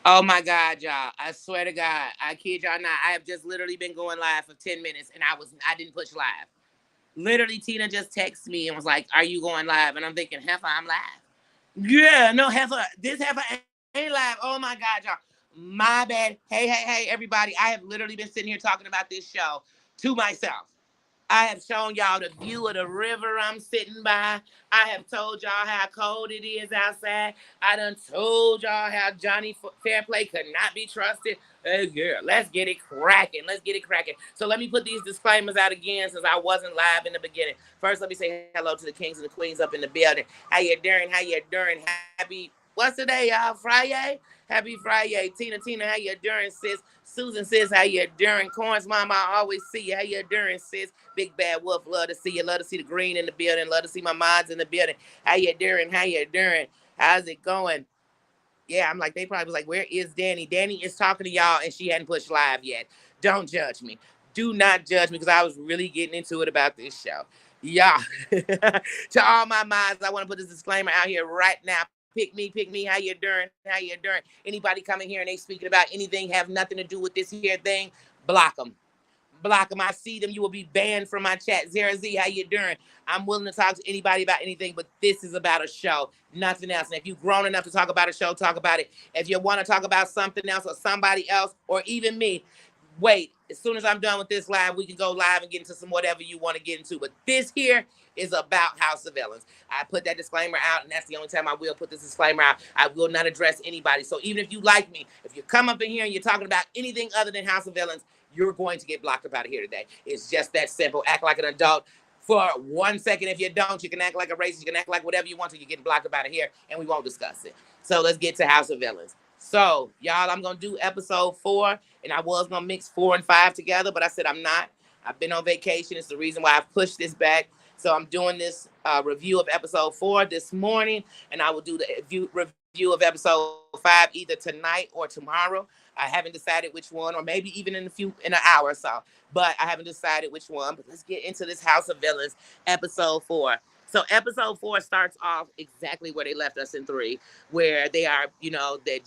Oh my God, y'all. I swear to God. I kid y'all not. I have just literally been going live for 10 minutes and I didn't push live. Literally, Tina just texted me and was like, "Are you going live?" And I'm thinking, "Heifer, I'm live." Yeah, no, Heifer. This Heifer ain't live. Oh my God, y'all. My bad. Hey, everybody. I have literally been sitting here talking about this show to myself. I have shown y'all the view of the river I'm sitting by. I have told y'all how cold it is outside. I done told y'all how Johnny Fairplay could not be trusted. Hey, girl, let's get it cracking. Let's get it cracking. So let me put these disclaimers out again since I wasn't live in the beginning. First, let me say hello to the kings and the queens up in the building. How you doing? How you doing? Happy, what's today, y'all? Friday? Happy Friday. Tina, how you doing, sis? Susan says, how you doing? Corns mama, I always see you. How you doing, sis? Big Bad Wolf, love to see you. Love to see the green in the building. Love to see my mods in the building. How you doing? How you doing? How's it going? Yeah, I'm like, they probably was like, where is Danny? Danny is talking to y'all and she hadn't pushed live yet. Don't judge me. Do not judge me because I was really getting into it about this show. Yeah. To all my mods, I want to put this disclaimer out here right now. Pick me. How you doing? How you doing? Anybody coming here and they speaking about anything have nothing to do with this here thing, block them. Block them. I see them. You will be banned from my chat. Zara Z, how you doing? I'm willing to talk to anybody about anything, but this is about a show, nothing else. And if you've grown enough to talk about a show, talk about it. If you want to talk about something else or somebody else or even me, wait. As soon as I'm done with this live, we can go live and get into some whatever you want to get into. But this here is about House of Villains. I put that disclaimer out, and that's the only time I will put this disclaimer out. I will not address anybody. So even if you like me, if you come up in here and you're talking about anything other than House of Villains, you're going to get blocked up out of here today. It's just that simple. Act like an adult for 1 second. If you don't, you can act like a racist. You can act like whatever you want to. You're getting blocked up out of here, and we won't discuss it. So let's get to House of Villains. So, y'all, I'm going to do episode 4, and I was going to mix 4 and 5 together, but I said I'm not. I've been on vacation. It's the reason why I've pushed this back. So I'm doing this review of episode 4 this morning, and I will do the review of episode 5 either tonight or tomorrow. I haven't decided which one, or maybe even in an hour or so. But I haven't decided which one. But let's get into this House of Villains, episode 4. So episode 4 starts off exactly where they left us in 3, where they are, that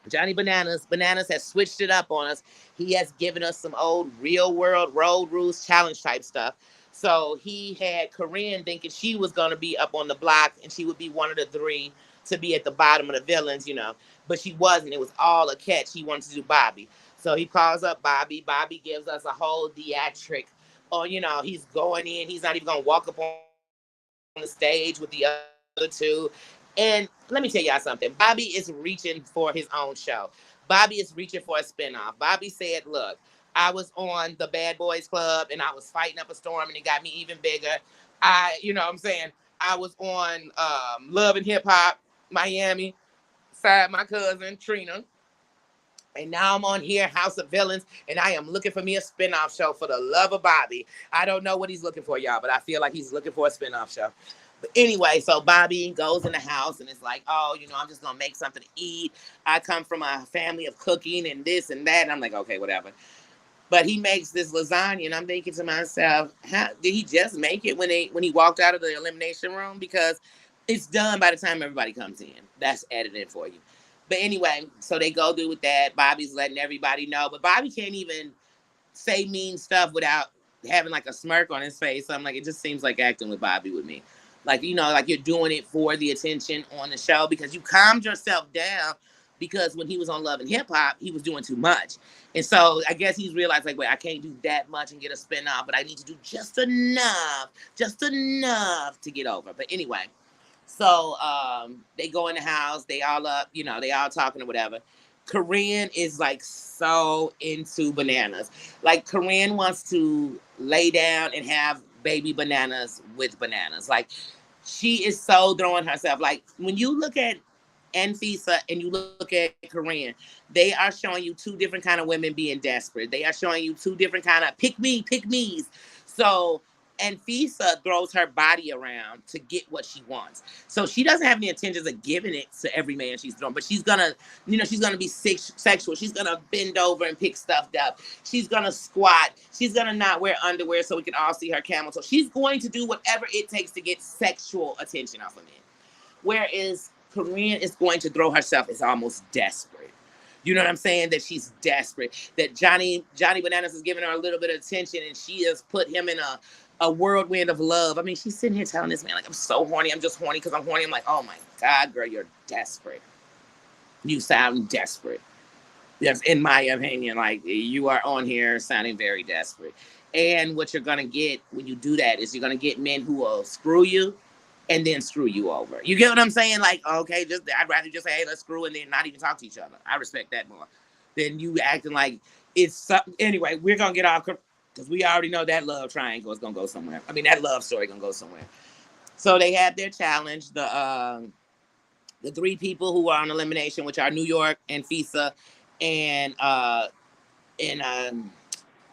Johnny Bananas has switched it up on us. He has given us some old real world road rules challenge type stuff. So he had Corinne thinking she was going to be up on the block and she would be one of the 3 to be at the bottom of the villains. But she wasn't. It was all a catch. He wanted to do Bobby. So he calls up Bobby. Bobby gives us a whole theatric. Oh, he's going in. He's not even going to walk up on the stage with the other 2. And let me tell y'all something. Bobby is reaching for his own show. Bobby is reaching for a spinoff. Bobby said, look, I was on the Bad Boys Club and I was fighting up a storm and it got me even bigger. You know what I'm saying? I was on Love and Hip Hop, Miami, side my cousin, Trina. And now I'm on here, House of Villains, and I am looking for me a spinoff show for the love of Bobby. I don't know what he's looking for, y'all, but I feel like he's looking for a spinoff show. But anyway, so Bobby goes in the house and it's like, oh, I'm just going to make something to eat. I come from a family of cooking and this and that. And I'm like, okay, whatever. But he makes this lasagna, and I'm thinking to myself, how did he just make it when he walked out of the elimination room? Because it's done by the time everybody comes in. That's edited for you. But anyway, so they go through with that. Bobby's letting everybody know, but Bobby can't even say mean stuff without having like a smirk on his face. So I'm like, it just seems like acting with Bobby with me. Like, like you're doing it for the attention on the show because you calmed yourself down because when he was on Love and Hip Hop, he was doing too much. And so I guess he's realized, like, wait, I can't do that much and get a spinoff, but I need to do just enough to get over. But anyway, so they go in the house, they all up, they all talking or whatever. Corinne is like so into bananas. Like Corinne wants to lay down and have baby bananas with bananas. Like she is so throwing herself. Like when you look at Anfisa and you look at Corinne, they are showing you 2 different kind of women being desperate. They are showing you 2 different kind of pick me's. So Anfisa throws her body around to get what she wants. So she doesn't have any intentions of giving it to every man she's thrown, but she's gonna, she's gonna be sexual. She's gonna bend over and pick stuff up. She's gonna squat. She's gonna not wear underwear so we can all see her camel toe. She's going to do whatever it takes to get sexual attention off of men. Whereas Corinne is going to throw herself, is almost desperate. You know what I'm saying? That she's desperate. That Johnny Bananas is giving her a little bit of attention, and she has put him in a whirlwind of love. I mean, she's sitting here telling this man, like, I'm so horny. I'm just horny because I'm horny. I'm like, oh my God, girl, you're desperate. You sound desperate. Yes, in my opinion, like, you are on here sounding very desperate. And what you're gonna get when you do that is you're gonna get men who will screw you and then screw you over. You get what I'm saying? Like, okay, just I'd rather just say, hey, let's screw and then not even talk to each other. I respect that more than you acting like it's something. Anyway, we're gonna get off because we already know that love triangle is gonna go somewhere. I mean, that love story gonna go somewhere. So they had their challenge. The three people who are on elimination, which are New York, Anfisa, and and um,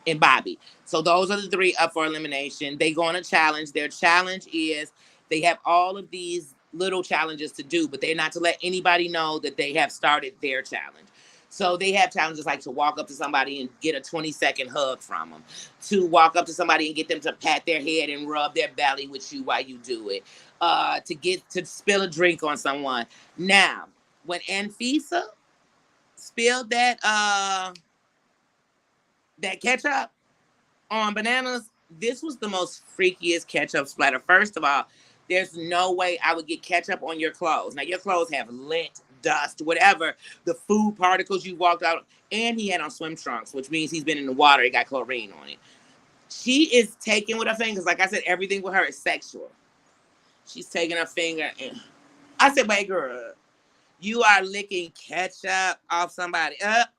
and Bobby. So those are the three up for elimination. They go on a challenge. Their challenge is they have all of these little challenges to do, but they're not to let anybody know that they have started their challenge. So they have challenges like to walk up to somebody and get a 20-second hug from them, to walk up to somebody and get them to pat their head and rub their belly with you while you do it, to get to spill a drink on someone. Now, when Anfisa spilled that ketchup on Bananas, this was the most freakiest ketchup splatter. First of all, there's no way I would get ketchup on your clothes. Now, your clothes have lint, dust, whatever, the food particles you walked out. And he had on swim trunks, which means he's been in the water. He got chlorine on it. She is taking with her fingers. Like I said, everything with her is sexual. She's taking her finger. And I said, wait, girl, you are licking ketchup off somebody up.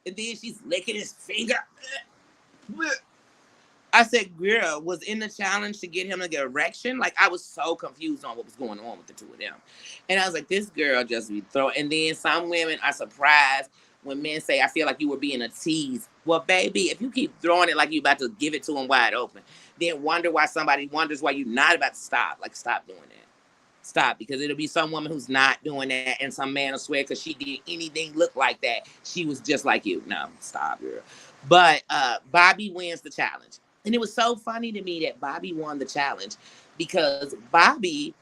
And then she's licking his finger. I said, girl, was in the challenge to get him to get erection. Like, I was so confused on what was going on with the two of them. And I was like, this girl just be throwing. And then some women are surprised when men say, I feel like you were being a tease. Well, baby, if you keep throwing it like you about to give it to him wide open, then wonder why somebody wonders why you're not about to stop. Like, stop doing that. Stop, because it'll be some woman who's not doing that, and some man will swear because she did anything look like that, she was just like you. No, stop, girl. But Bobby wins the challenge. And it was so funny to me that Bobby won the challenge because Bobby,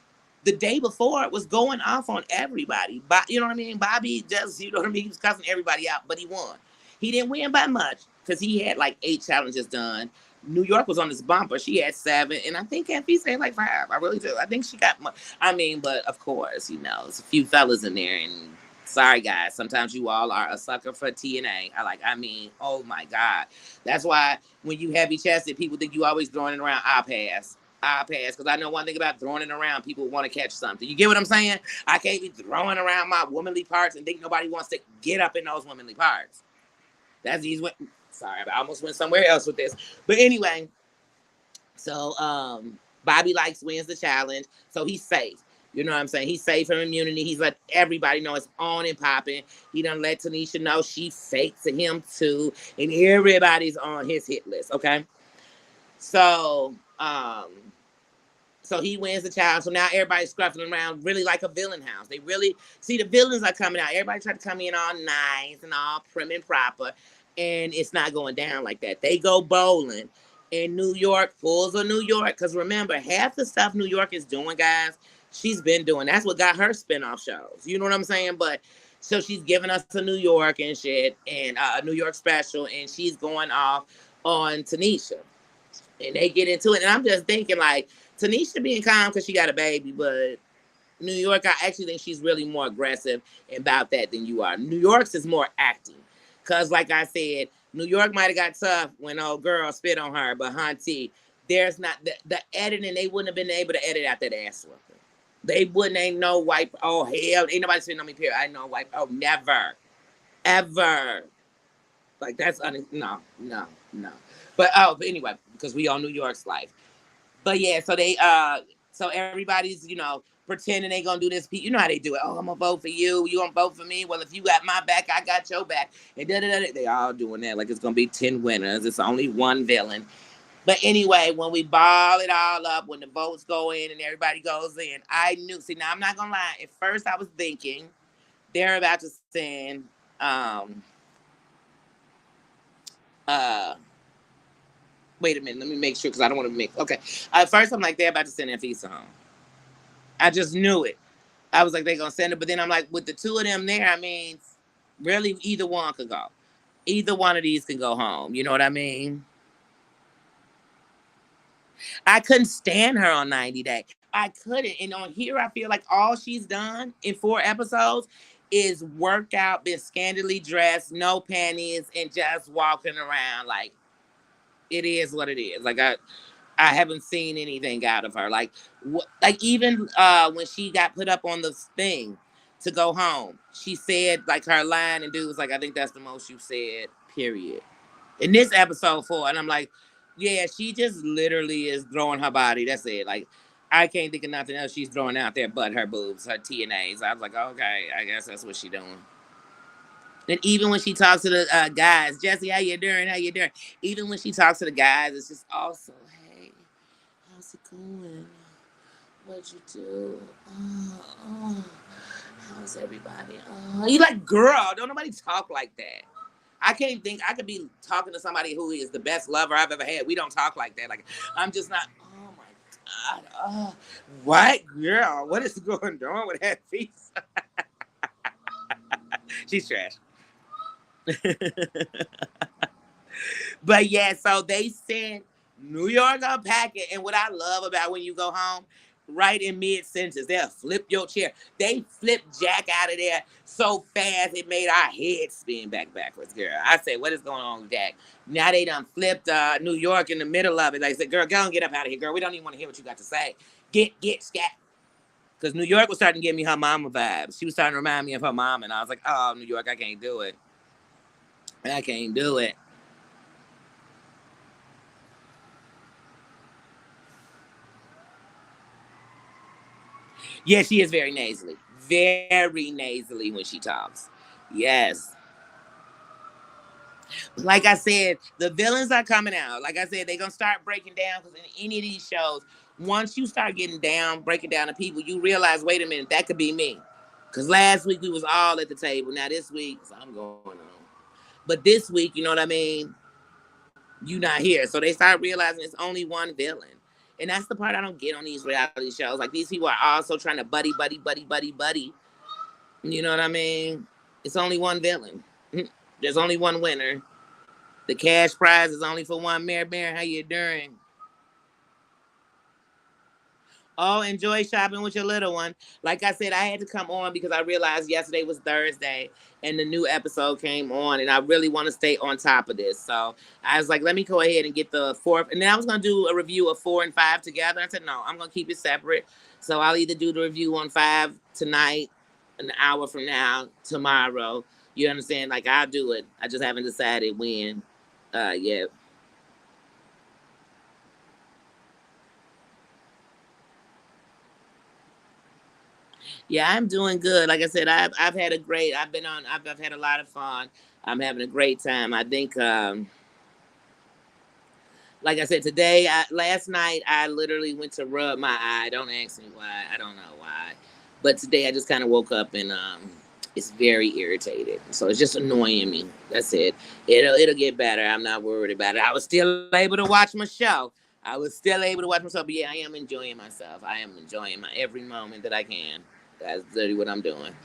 the day before, was going off on everybody. You know what I mean? Bobby just, you know what I mean? He was cussing everybody out, but he won. He didn't win by much because he had like 8 challenges done. New York was on this bumper. She had 7, and I think Anfisa had like 5. I really do. I think she got more. I mean, but of course, you know, there's a few fellas in there, and sorry guys, sometimes you all are a sucker for TNA. I mean, oh my God. That's why when you heavy chested, people think you always throwing it around. I'll pass. Because I know one thing about throwing it around, people want to catch something. You get what I'm saying? I can't be throwing around my womanly parts and think nobody wants to get up in those womanly parts. That's these. Sorry, I almost went somewhere else with this. But anyway, so Bobby wins the challenge, so he's safe. You know what I'm saying? He's safe from immunity. He's let everybody know it's on and popping. He done let Tanisha know she fakes to him too, and everybody's on his hit list. Okay, so so he wins the challenge. So now everybody's scruffing around really like a villain house. They really see the villains are coming out. Everybody try to come in all nice and all prim and proper, and it's not going down like that. They go bowling. In New York, pulls of New York. Because remember, half the stuff New York is doing, guys, she's been doing. That's what got her spinoff shows. You know what I'm saying? But so she's giving us a New York and shit, and a New York special, and she's going off on Tanisha. And they get into it. And I'm just thinking, like, Tanisha being calm because she got a baby, but New York, I actually think she's really more aggressive about that than you are. New York's is more acting. Because, like I said, New York might have got tough when old girl spit on her, but Hunty, there's not the editing. They wouldn't have been able to edit out that ass whooping. They wouldn't. Ain't no wipe. Oh hell, ain't nobody spitting on me. Period. I know wipe. Oh, never, ever. Like that's no. But but anyway, because we all New York's life. But yeah, so they so everybody's pretending they gonna do this. You know how they do it. Oh, I'm gonna vote for you. You gonna vote for me? Well, if you got my back, I got your back. And they all doing that like it's gonna be 10 winners. It's only one villain. But anyway, when we ball it all up, when the votes go in and everybody goes in, I knew. See, now I'm not gonna lie. At first, I was thinking they're about to send wait a minute, let me make sure because I don't want to mix. Okay. At first, I'm like, they're about to send Anfisa home. I just knew it. I was like, they're gonna send it, but then I'm like, with the two of them there, I mean, really, either one could go. Either one of these can go home. You know what I mean? I couldn't stand her on 90 Day. I couldn't. And on here, I feel like all she's done in 4 episodes is work out, been scantily dressed, no panties, and just walking around. Like, it is what it is. Like, I haven't seen anything out of her. Like, like even when she got put up on the thing to go home, she said like her line, and dude was like, "I think that's the most you said." Period. In this episode 4, and I'm like, yeah, she just literally is throwing her body. That's it. Like, I can't think of nothing else she's throwing out there but her boobs, her TNAs. I was like, okay, I guess that's what she doing. And even when she talks to the guys, Jesse, how you doing? How you doing? Even when she talks to the guys, it's just also, hey, how's it going? What'd you do? Oh, how's everybody? Oh, you like, girl, don't nobody talk like that. I can't think I could be talking to somebody who is the best lover I've ever had. We don't talk like that. Like, I'm just not. Oh my god. Oh, what girl? What is going on with that face? She's trash. But yeah, so they sent New York a packet, and what I love about when you go home, right in mid sentence, they'll flip your chair. They flipped Jack out of there so fast it made our head spin backwards, girl. I said, what is going on with Jack? Now they done flipped New York in the middle of it. They said, girl, go and get up out of here, girl. We don't even want to hear what you got to say. Get scat. Because New York was starting to give me her mama vibes. She was starting to remind me of her mom, and I was like, oh, New York, I can't do it. I can't do it. Yeah, she is very nasally. Very nasally when she talks. Yes. Like I said, the villains are coming out. Like I said, they're gonna start breaking down because in any of these shows, once you start getting down, breaking down to people, you realize, wait a minute, that could be me. Cause last week we was all at the table. Now this week, something going on. But this week, you know what I mean? You not here. So they start realizing it's only one villain. And that's the part I don't get on these reality shows. Like these people are also trying to buddy. You know what I mean? It's only one villain. There's only one winner. The cash prize is only for one. Mary, how you doing? Oh, enjoy shopping with your little one. Like I said, I had to come on because I realized yesterday was Thursday and the new episode came on, and I really want to stay on top of this. So I was like, let me go ahead and get the fourth. And then I was going to do a review of 4 and 5 together. I said, no, I'm going to keep it separate. So I'll either do the review on 5 tonight, an hour from now, tomorrow. You understand? Like, I'll do it. I just haven't decided when yet. Yeah, I'm doing good. Like I said, I've had a great. I've had a lot of fun. I'm having a great time. I think, like I said, last night, I literally went to rub my eye. Don't ask me why. I don't know why. But today, I just kind of woke up and it's very irritated. So it's just annoying me. That's it. It'll get better. I'm not worried about it. I was still able to watch my show. I was still able to watch myself. But yeah, I am enjoying myself. I am enjoying my every moment that I can. That's literally what I'm doing.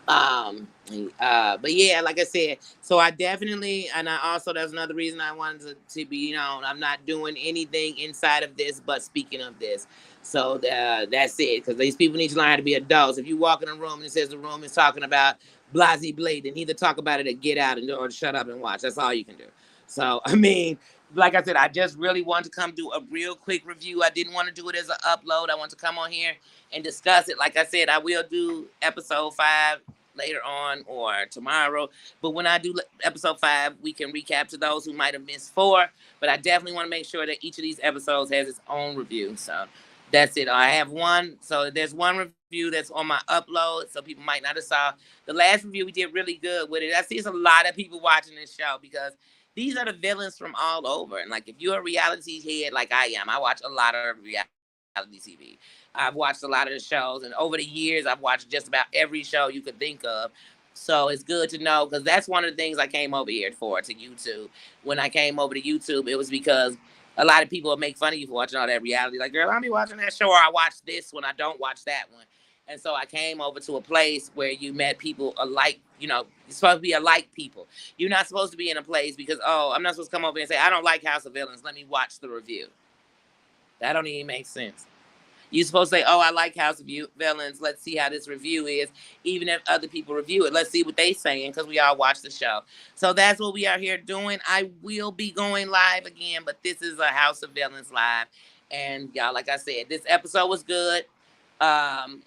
Um, but yeah, like I said, so I definitely, and I also, that's another reason I wanted to be, I'm not doing anything inside of this, but speaking of this. So that's it, because these people need to learn how to be adults. If you walk in a room and it says the room is talking about Blasey Blade, then either talk about it or get out or shut up and watch. That's all you can do. So, I mean, like I said, I just really want to come do a real quick review. I didn't want to do it as an upload. I want to come on here and discuss it. Like I said, I will do episode 5 later on or tomorrow. But when I do episode 5, we can recap to those who might have missed 4. But I definitely want to make sure that each of these episodes has its own review. So that's it. I have one. So there's one review that's on my upload. So people might not have saw the last review. We did really good with it. I see it's a lot of people watching this show because these are the villains from all over. And like, if you're a reality head like I am, I watch a lot of reality TV. I've watched a lot of the shows, and over the years, I've watched just about every show you could think of. So it's good to know, because that's one of the things I came over here for, to YouTube. When I came over to YouTube, it was because a lot of people would make fun of you for watching all that reality. Like, girl, I'll be watching that show, or I watch this when I don't watch that one. And so I came over to a place where you met people alike. You're supposed to be alike people. You're not supposed to be in a place because, oh, I'm not supposed to come over and say, I don't like House of Villains. Let me watch the review. That don't even make sense. You're supposed to say, oh, I like House of Villains. Let's see how this review is. Even if other people review it, let's see what they saying because we all watch the show. So that's what we are here doing. I will be going live again, but this is a House of Villains live. And y'all, like I said, this episode was good. Um,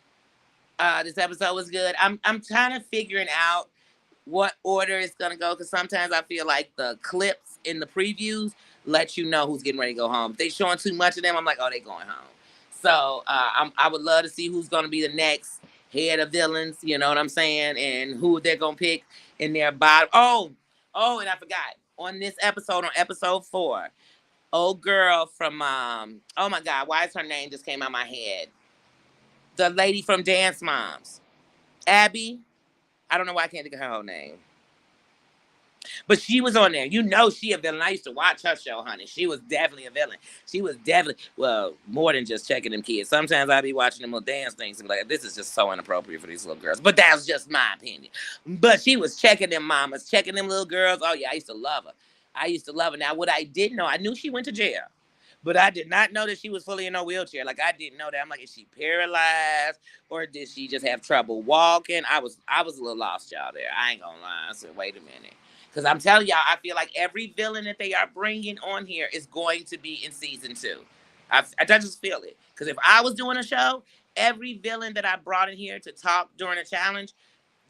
this episode was good. I'm kind of figuring out what order it's gonna go because sometimes I feel like the clips in the previews let you know who's getting ready to go home. If they showing too much of them, I'm like, oh, they going home. So I would love to see who's gonna be the next head of villains. You know what I'm saying? And who they're gonna pick in their bottom. Oh, and I forgot on this episode, on episode 4, old girl from oh my God, why is her name just came out my head? The lady from Dance Moms, Abby. I don't know why I can't think of her whole name. But she was on there. You know she a villain. I used to watch her show, honey. She was definitely a villain. She was definitely, well, more than just checking them kids. Sometimes I'd be watching them little dance things and be like, this is just so inappropriate for these little girls. But that was just my opinion. But she was checking them mamas, checking them little girls. Oh, yeah, I used to love her. I used to love her. Now, what I didn't know, I knew she went to jail. But I did not know that she was fully in a wheelchair. Like, I didn't know that. I'm like, is she paralyzed or did she just have trouble walking? I was a little lost, y'all, there. I ain't gonna lie. I said, wait a minute. Because I'm telling y'all, I feel like every villain that they are bringing on here is going to be in season 2. I just feel it. Because if I was doing a show, every villain that I brought in here to talk during a challenge,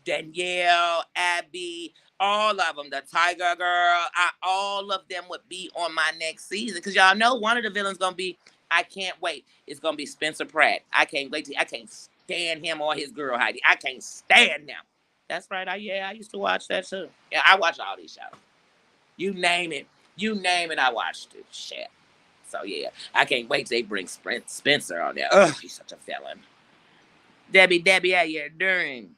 Danielle, Abby, all of them, the Tiger Girl, all of them would be on my next season. Because y'all know one of the villains going to be, I can't wait. It's going to be Spencer Pratt. I can't wait I can't stand him or his girl Heidi. I can't stand them. That's right. I used to watch that too. Yeah, I watch all these shows. You name it. You name it, I watched it. Shit. So yeah, I can't wait till they bring Spencer on there. Ugh, he's such a villain. Debbie, how you doing?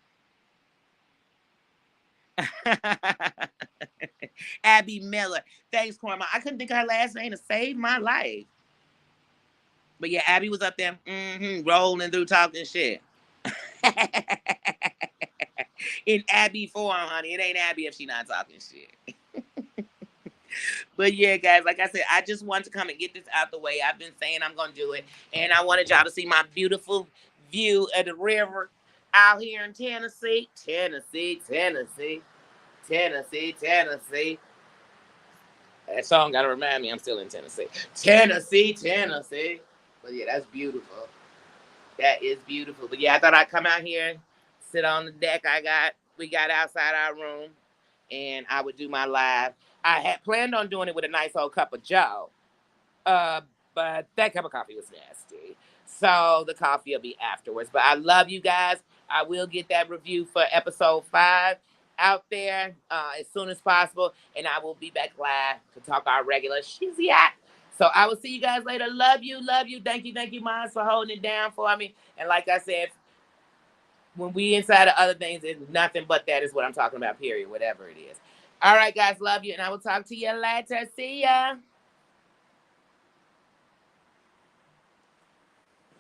Abby Miller. Thanks, Corma. I couldn't think of her last name to save my life. But yeah, Abby was up there rolling through talking shit. In Abby form, honey. It ain't Abby if she not talking shit. But yeah, guys, like I said, I just wanted to come and get this out the way. I've been saying I'm going to do it. And I wanted y'all to see my beautiful view of the river out here in Tennessee. Tennessee. That song got to remind me I'm still in Tennessee. Tennessee. But yeah, that's beautiful. That is beautiful. But yeah, I thought I'd come out here, sit on the deck we got outside our room, and I would do my live. I had planned on doing it with a nice old cup of Joe, but that cup of coffee was nasty. So the coffee will be afterwards. But I love you guys. I will get that review for episode 5 out there as soon as possible, and I will be back live to talk our regular shizzy act. So I will see you guys later. Love you. Thank you, Miles, for holding it down for me. And like I said, when we inside of other things, it's nothing but that is what I'm talking about, period, whatever it is. All right, guys, love you, and I will talk to you later. See ya.